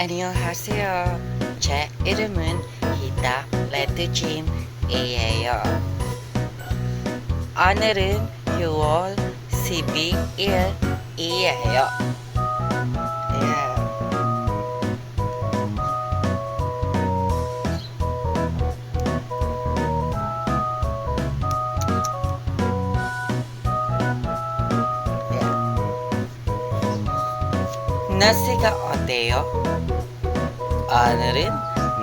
안녕하세요. 제 이름은 히다 레드짐이에요. 오늘은 6월 12일이에요. 날씨가 어때요? 오늘은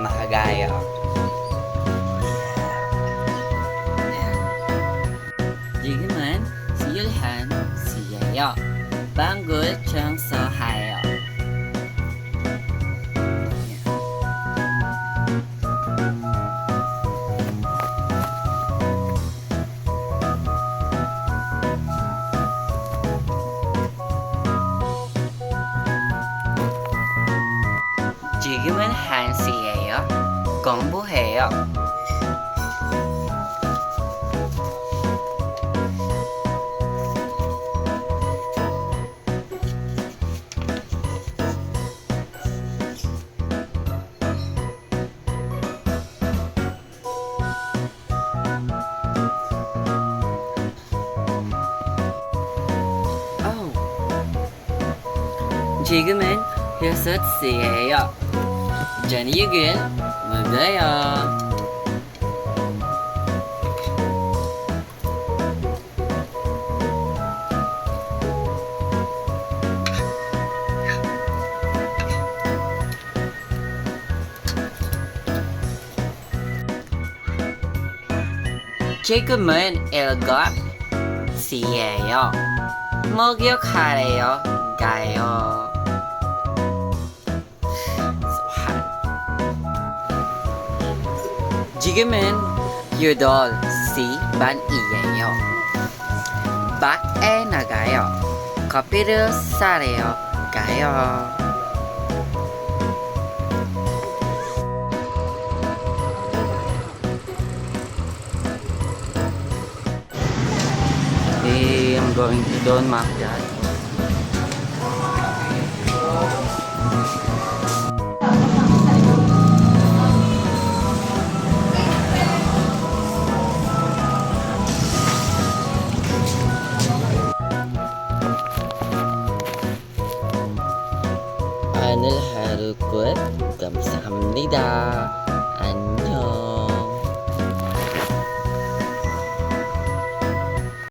맑아요. 지금은 수요일 1시예요. 방을 청소해요. 지금은 1시예요. 공부해요. 지금은 6시예요. 저녁을 먹어요. 지금은 7시예요. 목욕하래요. 가요. 지금은 8시 반이에요. 밖에 나가요. 커피를 사래요. 가요. I'm going to Don Macdad. 오늘 하루 끝 감사합니다.